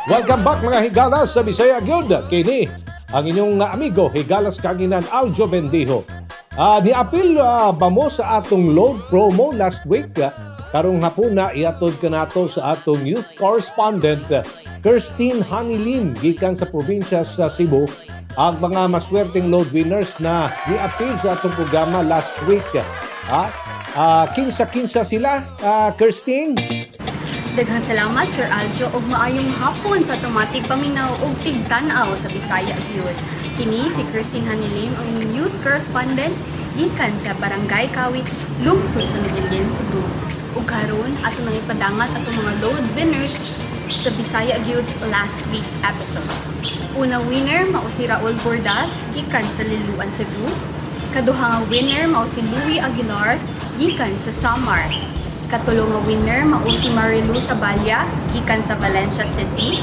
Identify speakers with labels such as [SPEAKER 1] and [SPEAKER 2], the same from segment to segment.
[SPEAKER 1] Welcome back mga higalas sa Bisaya Gyud. Kini ang inyong amigo higalas kanginan Aljo Bendijo. Niapil ba mo sa atong load promo last week? Karong hapuna iatod ka nato sa atong youth correspondent Keirstine gikan sa probinsya sa Sugbo ang mga maswerting load winners na niapil sa atong programa last week. Kinsa sila, Keirstine?
[SPEAKER 2] Daghang salamat Sir Aljo ug maayong hapon sa automatic paminaw ug tigtan-aw sa Bisaya Gyud. Kini si Keirstine ang youth correspondent gikan sa Barangay Kawit, lungsod sa Medellin, Sugbo. Ug karon ato nang ipadangat atong mga load winners sa Bisaya Gyud last week's episode. Unang winner mao si Raul Bordas gikan sa Liloan, Cebu. Kaduha nga winner mao si Louie Aguilar gikan sa Samar. Katulong nga winner mao si Marilu Sabalya gikan sa Valencia City.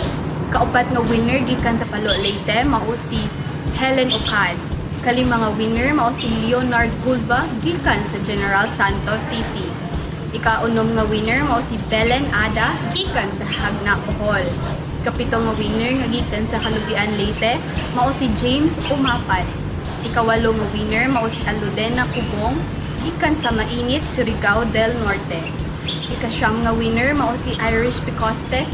[SPEAKER 2] Kaupat nga winner gikan sa Palo Leyte mao si Helen Ocad. Kalima nga winner mao si Leonard Gulva gikan sa General Santos City. Ikaunom nga winner mao si Belen Ada gikan sa Hagna, Bohol. Kapito nga winner nga gikan sa Kalubian Leyte mao si James Umapat. Ikawalo nga winner mao si Aludena Kubong gikan sa Mainit, Surigao del Norte. Ikasyam nga winner mao si Irish Picoste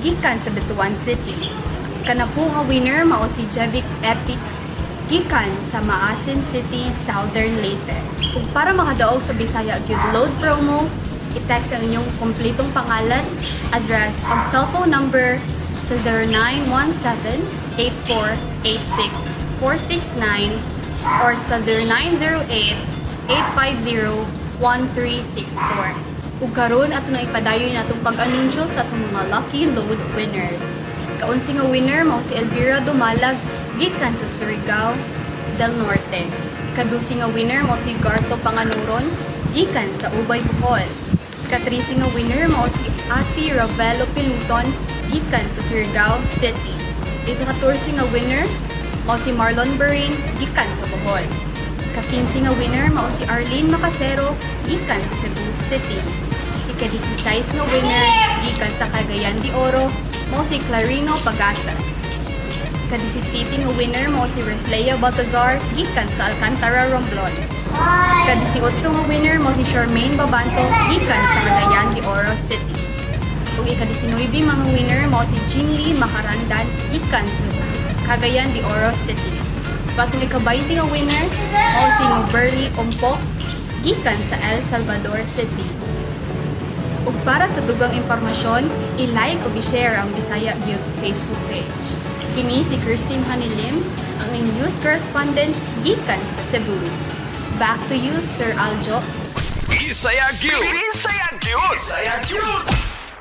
[SPEAKER 2] gikan sa Butuan City. Kanapu nga winner mao si Jevic Epic gikan sa Maasin City, Southern Leyte. Kung para makadaog sa Bisaya Gyud load promo, i-text ang inyong kumpletong pangalan, address, ang cellphone number sa 0917-8486-469 or sa 0908-850-1364. Ug karon ato na ipadayon natong pag-anunsyo sa atong mga lucky load winners. Kaunsi nga winner mao si Elvira Dumalag gikan sa Surigao del Norte. Kadusi nga winner mao si Garto Panganuron gikan sa Ubay, Bohol. Katrisi nga winner mao si Asi Ravelo Piluton gikan sa Surigao City. Ika-14 nga winner mao si Marlon Berin gikan sa Bohol. Ka-15 nga winner mao si Arlene Macasero gikan sa Cebu City. Ika-16 nga winner gikan sa Cagayan de Oro mao si Clarino Pagasas. Ka-17 nga winner mao si Reslea Baltazar gikan sa Alcantara, Romblon. Ka-18 nga winner mao si Charmaine Babanto gikan sa Cagayan de Oro City. Ug ika-19 mga winner mao si Jinly Macarandan gikan sa Cagayan de Oro City. Katong ika-20 nga winner mao si Berly Ompok gikan sa El Salvador City. Ug para sa dugang impormasyon, i-like ug i-share ang Bisaya Gyud Facebook page. Kini si Keirstine ang youth correspondent gikan sa Cebu. Back to you, Sir Aljo.
[SPEAKER 3] Bisaya Gyud! Bisaya Gyud! Bisaya Gyud!